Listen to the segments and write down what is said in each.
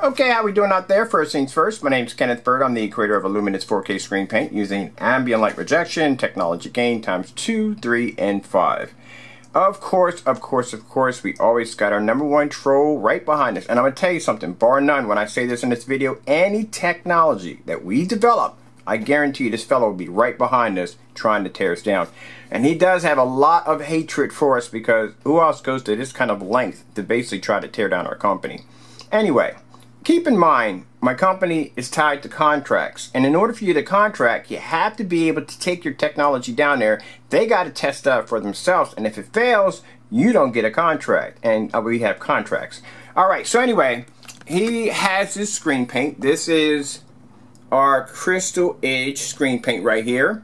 Okay, how we doing out there? First things first, my name's Kenneth Bird. I'm the creator of Illuminance 4K Screen Paint using ambient light rejection, technology gain times 2, 3, and 5. Of course, we always got our #1 troll right behind us. And I'm going to tell you something, bar none, when I say this in this video, any technology that we develop, I guarantee you this fellow will be right behind us trying to tear us down. And he does have a lot of hatred for us because who else goes to this kind of length to basically try to tear down our company? Anyway, keep in mind, my company is tied to contracts. And in order for you to contract, you have to be able to take your technology down there. They got to test out for themselves. And if it fails, you don't get a contract. And we have contracts. All right, so anyway, he has this screen paint. This is our Crystal Edge screen paint right here.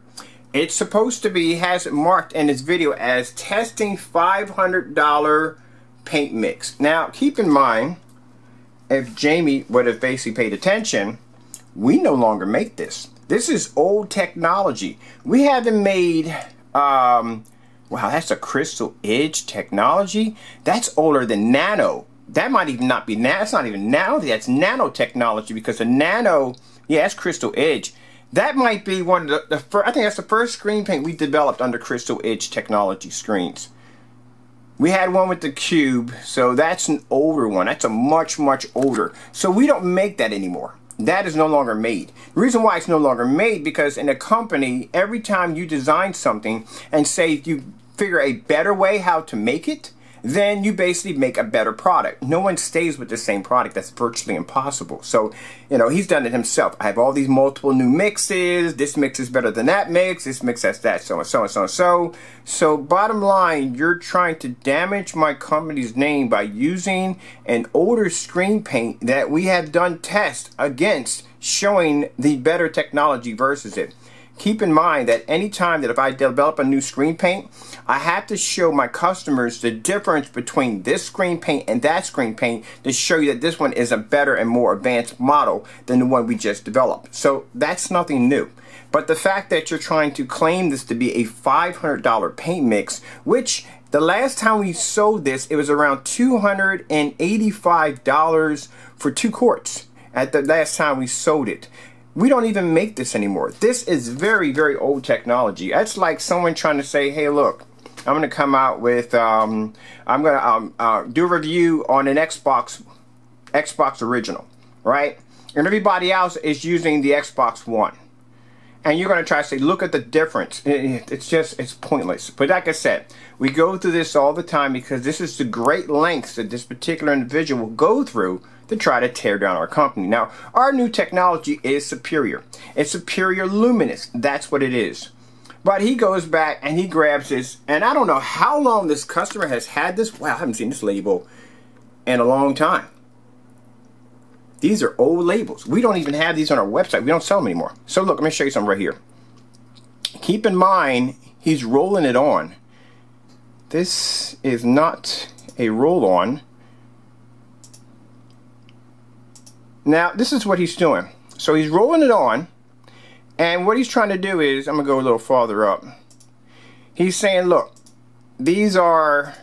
It's supposed to be, has it marked in this video as testing $500 paint mix. Now, keep in mind, if Jamie would have basically paid attention, we no longer make this. This is old technology. We haven't made, wow, that's a Crystal Edge technology. That's older than nano. That might even not be nano. That's not even nano. That's nanotechnology because the nano, yeah, that's Crystal Edge. That might be one of the first, I think that's the first screen paint we developed under Crystal Edge technology screens. We had one with the cube, so that's an older one. That's a much, much older. So we don't make that anymore. That is no longer made. The reason why it's no longer made, because in a company, every time you design something and say you figure a better way how to make it, then you basically make a better product. No one stays with the same product. That's virtually impossible. So, you know, he's done it himself. I have all these multiple new mixes. This mix is better than that mix. This mix has that, so and so and so and so. So bottom line, you're trying to damage my company's name by using an older screen paint that we have done tests against, showing the better technology versus it. Keep in mind that anytime that if I develop a new screen paint, I have to show my customers the difference between this screen paint and that screen paint to show you that this one is a better and more advanced model than the one we just developed. So that's nothing new. But the fact that you're trying to claim this to be a $500 paint mix, which the last time we sold this, it was around $285 for 2 quarts at the last time we sold it. We don't even make this anymore. This is very, very old technology. That's like someone trying to say, hey, look, I'm going to come out with, I'm going to do a review on an Xbox original, right? And everybody else is using the Xbox One. And you're going to try to say, look at the difference. It's pointless. But like I said, we go through this all the time because this is the great lengths that this particular individual will go through to try to tear down our company. Now, our new technology is superior. It's superior luminous. That's what it is. But he goes back and he grabs this, and I don't know how long this customer has had this. Wow, I haven't seen this label in a long time. These are old labels. We don't even have these on our website. We don't sell them anymore. So look, let me show you something right here. Keep in mind, he's rolling it on. This is not a roll-on. Now, this is what he's doing. So he's rolling it on, and what he's trying to do is, I'm going to go a little farther up. He's saying, look, these are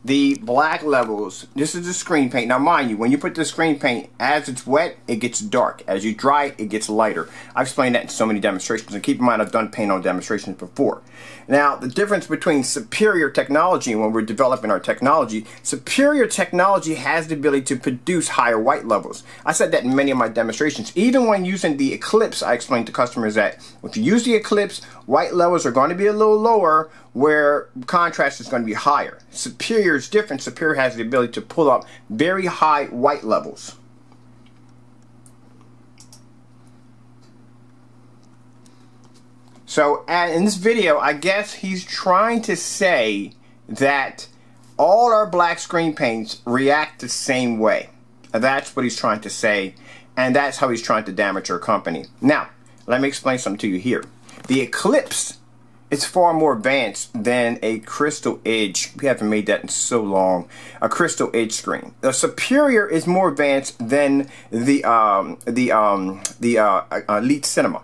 the black levels. This is the screen paint. Now, mind you, when you put the screen paint, as it's wet, it gets dark. As you dry it, it gets lighter. I've explained that in so many demonstrations, and keep in mind, I've done paint on demonstrations before. Now, the difference between superior technology and when we're developing our technology, superior technology has the ability to produce higher white levels. I said that in many of my demonstrations. Even when using the Eclipse, I explained to customers that if you use the Eclipse, white levels are going to be a little lower, where contrast is going to be higher. Superior is different. Superior has the ability to pull up very high white levels. So in this video, I guess he's trying to say that all our black screen paints react the same way. That's what he's trying to say, and that's how he's trying to damage our company. Now, let me explain something to you here. The Eclipse, it's far more advanced than a Crystal Edge. We haven't made that in so long. A Crystal Edge screen. The Superior is more advanced than the Elite Cinema.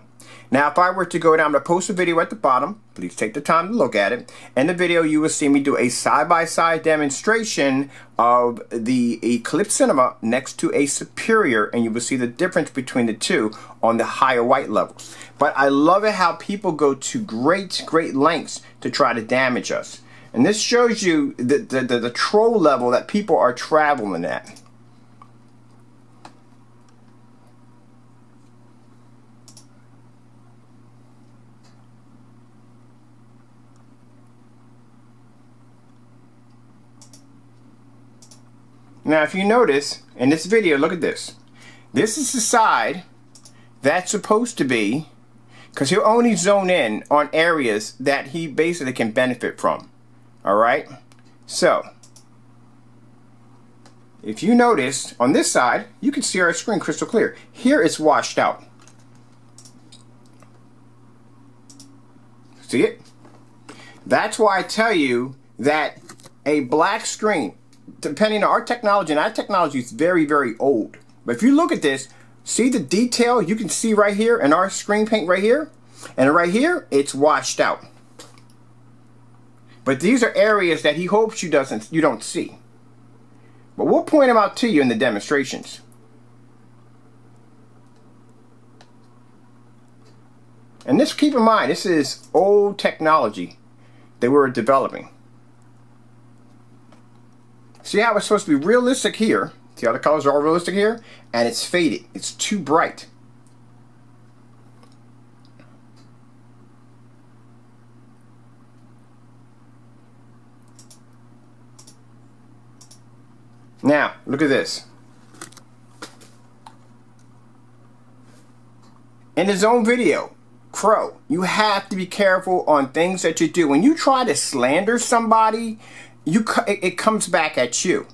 Now, if I were to go down, I'm going to post a video at the bottom. Please take the time to look at it. In the video, you will see me do a side-by-side demonstration of the Eclipse Cinema next to a Superior, and you will see the difference between the two on the higher white levels. But I love it how people go to great lengths to try to damage us. And this shows you the troll level that people are traveling at. Now, if you notice in this video, look at this. This is the side that's supposed to be, because he'll only zone in on areas that he basically can benefit from. Alright? So, if you notice on this side, you can see our screen crystal clear. Here it's washed out. See it? That's why I tell you that a black screen, depending on our technology, and our technology is very old. But if you look at this, see the detail you can see right here in our screen paint right here? And right here, it's washed out. But these are areas that he hopes you don't see. But we'll point them out to you in the demonstrations. And this, keep in mind, this is old technology that we're developing. See how it's supposed to be realistic here? See how the colors are all realistic here? And it's faded. It's too bright. Now, look at this. In his own video, Crow, you have to be careful on things that you do. When you try to slander somebody, it comes back at you.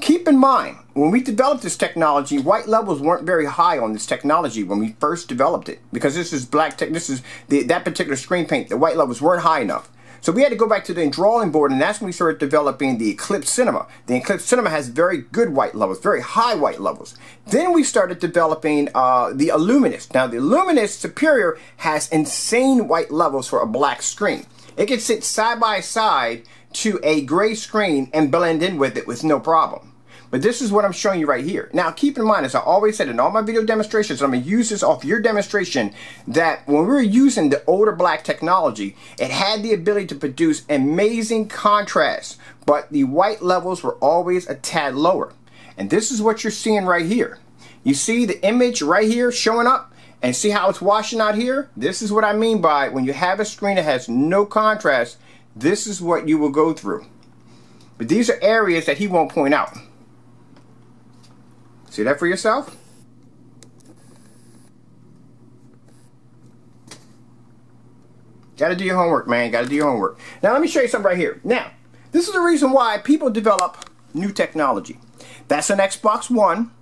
Keep in mind, when we developed this technology, white levels weren't very high on this technology when we first developed it, because this is black tech. This is that particular screen paint. The white levels weren't high enough, so we had to go back to the drawing board, and that's when we started developing the Eclipse Cinema. The Eclipse Cinema has very good white levels, very high white levels. Then we started developing the Illuminous. Now, the Illuminous Superior has insane white levels for a black screen. It can sit side by side to a gray screen and blend in with it with no problem. But this is what I'm showing you right here. Now, keep in mind, as I always said in all my video demonstrations, I'm going to use this off your demonstration, that when we were using the older black technology, it had the ability to produce amazing contrast, but the white levels were always a tad lower. And this is what you're seeing right here. You see the image right here showing up? And see how it's washing out here? This is what I mean by when you have a screen that has no contrast, this is what you will go through. But these are areas that he won't point out. See that for yourself? Gotta do your homework, man. Gotta do your homework. Now let me show you something right here. Now, this is the reason why people develop new technology. That's an Xbox One,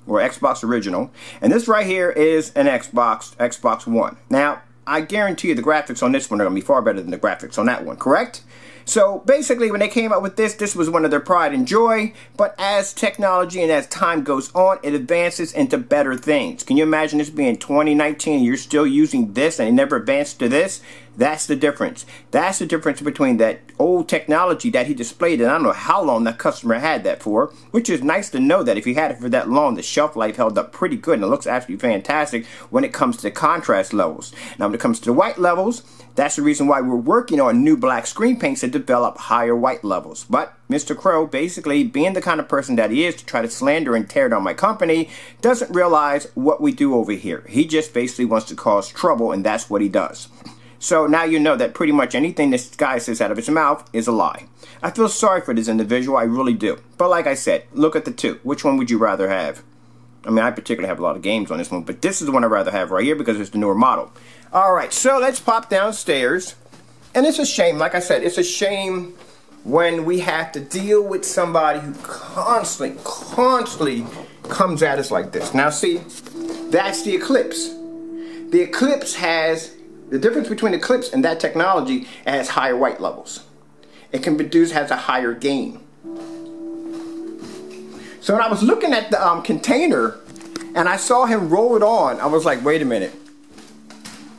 or Xbox Original. And this right here is an Xbox One. Now, I guarantee you the graphics on this one are going to be far better than the graphics on that one, correct? So basically, when they came out with this was one of their pride and joy. But as technology and as time goes on, it advances into better things. Can you imagine this being 2019 and you're still using this and it never advanced to this? That's the difference. That's the difference between that old technology that he displayed, and I don't know how long that customer had that for, which is nice to know that if he had it for that long, the shelf life held up pretty good, and it looks absolutely fantastic when it comes to the contrast levels. Now, when it comes to the white levels, that's the reason why we're working on new black screen paints to develop higher white levels. But Mr. Crow, basically being the kind of person that he is to try to slander and tear down my company, doesn't realize what we do over here. He just basically wants to cause trouble, and that's what he does. So now you know that pretty much anything this guy says out of his mouth is a lie. I feel sorry for this individual, I really do. But like I said, look at the two. Which one would you rather have? I mean, I particularly have a lot of games on this one, but this is the one I'd rather have right here because it's the newer model. Alright, so let's pop downstairs. And it's a shame, like I said, it's a shame when we have to deal with somebody who constantly comes at us like this. Now see, that's the Eclipse. The Eclipse has... The difference between Eclipse and that technology, it has higher white levels. It can produce, has a higher gain. So when I was looking at the container and I saw him roll it on, I was like, wait a minute.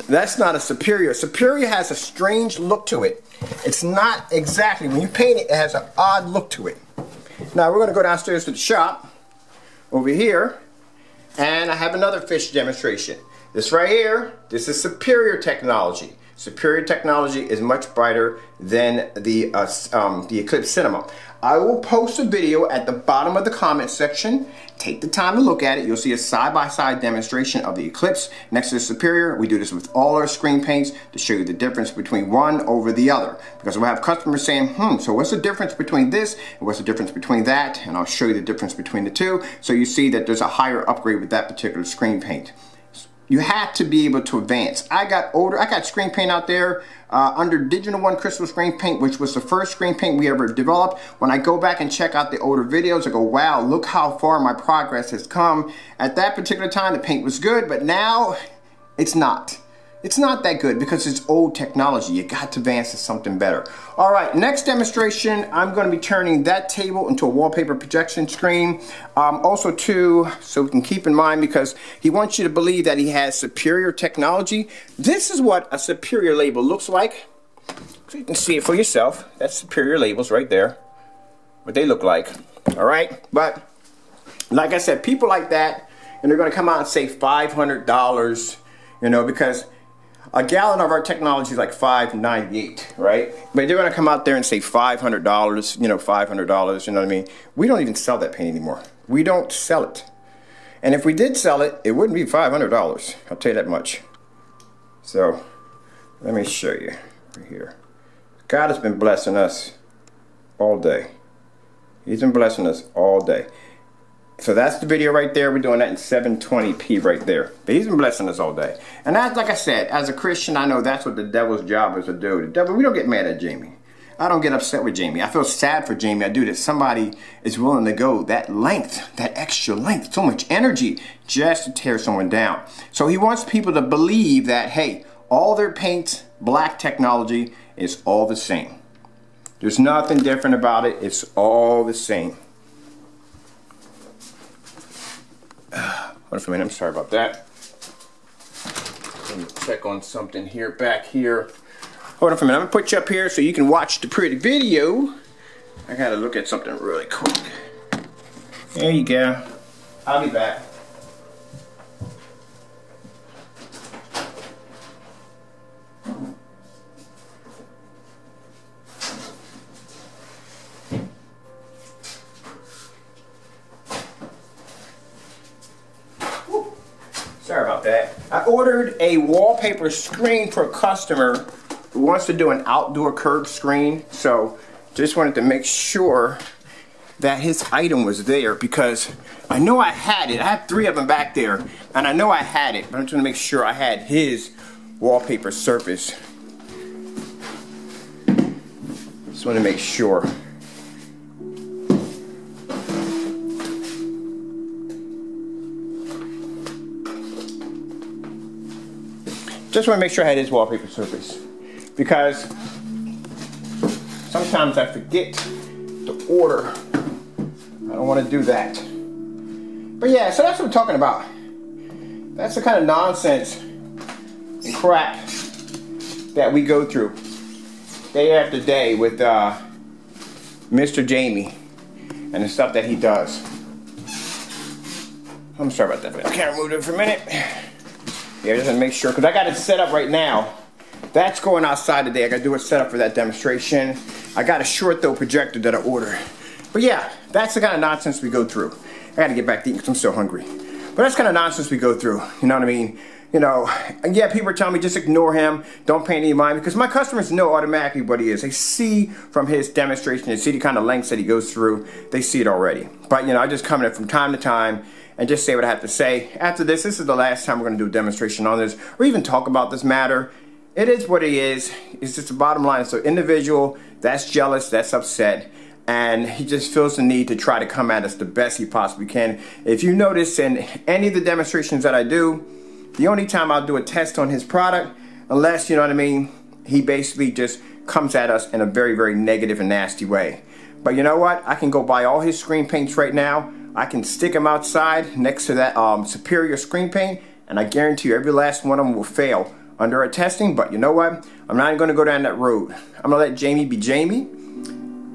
That's not a Superior. Superior has a strange look to it. It's not exactly, when you paint it, it has an odd look to it. Now we're going to go downstairs to the shop, over here, and I have another fish demonstration. This right here, this is Superior technology. Superior technology is much brighter than the Eclipse Cinema. I will post a video at the bottom of the comment section. Take the time to look at it. You'll see a side-by-side demonstration of the Eclipse next to the Superior. We do this with all our screen paints to show you the difference between one over the other. Because we'll have customers saying, so what's the difference between this and what's the difference between that? And I'll show you the difference between the two. So you see that there's a higher upgrade with that particular screen paint. You have to be able to advance. I got screen paint out there under Digital One Crystal Screen Paint, which was the first screen paint we ever developed. When I go back and check out the older videos, I go, wow, look how far my progress has come. At that particular time, the paint was good, but now it's not. It's not that good because it's old technology. You got to advance to something better. All right, next demonstration, I'm going to be turning that table into a wallpaper projection screen. Also too, so we can keep in mind, because he wants you to believe that he has Superior technology. This is what a Superior label looks like. So you can see it for yourself. That's Superior labels right there. What they look like. All right, but like I said, people like that, and they're going to come out and say $500, you know, because a gallon of our technology is like $5.98, right? But they're going to come out there and say $500, you know, $500, you know what I mean? We don't even sell that paint anymore. We don't sell it. And if we did sell it, it wouldn't be $500. I'll tell you that much. So, let me show you right here. God has been blessing us all day. He's been blessing us all day. So that's the video right there. We're doing that in 720p right there. But he's been blessing us all day. And that's, like I said, as a Christian, I know that's what the devil's job is to do. The devil, we don't get mad at Jamie. I don't get upset with Jamie. I feel sad for Jamie. I do that somebody is willing to go that length, that extra length, so much energy just to tear someone down. So he wants people to believe that, hey, all their paints, black technology, is all the same. There's nothing different about it. It's all the same. Hold on for a minute, I'm sorry about that. Let me check on something here, back here. Hold on for a minute, I'm gonna put you up here so you can watch the pretty video. I gotta look at something really quick. There you go. I'll be back. Sorry about that. I ordered a wallpaper screen for a customer who wants to do an outdoor curved screen. So just wanted to make sure that his item was there, because I know I had it. I have 3 of them back there, and I know I had it, but I'm trying to make sure I had his wallpaper surface. Just want to make sure. Just want to make sure I had his wallpaper surface, because sometimes I forget to order. I don't want to do that. But yeah, so that's what I'm talking about. That's the kind of nonsense and crap that we go through day after day with Mr. Jamie and the stuff that he does. I'm sorry about that. I can't remove it for a minute. Yeah, just to make sure, because I got it set up right now. That's going outside today. I got to do a setup for that demonstration. I got a short though projector that I ordered. But yeah, that's the kind of nonsense we go through. I got to get back to eating because I'm still hungry. But that's the kind of nonsense we go through. You know what I mean? You know, and yeah, people are telling me just ignore him. Don't pay any mind, because my customers know automatically what he is. They see from his demonstration, they see the kind of lengths that he goes through. They see it already. But you know, I just come in from time to time and just say what I have to say. After this is the last time we're going to do a demonstration on this, or even talk about this matter. It is what it is. It's just the bottom line. So individual that's jealous, that's upset, and he just feels the need to try to come at us the best he possibly can. If you notice in any of the demonstrations that I do, the only time I'll do a test on his product, unless, you know what I mean, he basically just comes at us in a very, very negative and nasty way. But you know what? I can go buy all his screen paints right now. I can stick them outside next to that Superior screen paint, and I guarantee you every last one of them will fail under our testing, but you know what? I'm not going to go down that road. I'm going to let Jamie be Jamie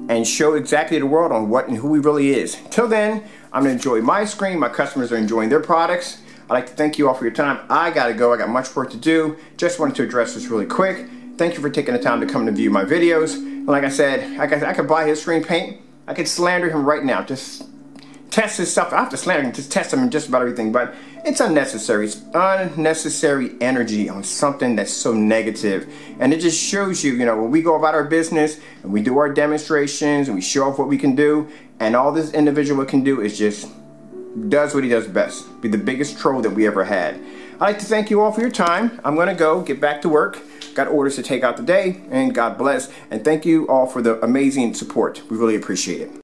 and show exactly the world on what and who he really is. Till then, I'm going to enjoy my screen. My customers are enjoying their products. I'd like to thank you all for your time. I got to go. I got much work to do. Just wanted to address this really quick. Thank you for taking the time to come to view my videos. And like I said, I could buy his screen paint. I could slander him right now. Just test his stuff. I have to slander him, just test him in just about everything, but it's unnecessary. It's unnecessary energy on something that's so negative. And it just shows you, when we go about our business and we do our demonstrations and we show off what we can do, and all this individual can do is just does what he does best. Be the biggest troll that we ever had. I'd like to thank you all for your time. I'm going to go get back to work. Got orders to take out today, and God bless. And thank you all for the amazing support. We really appreciate it.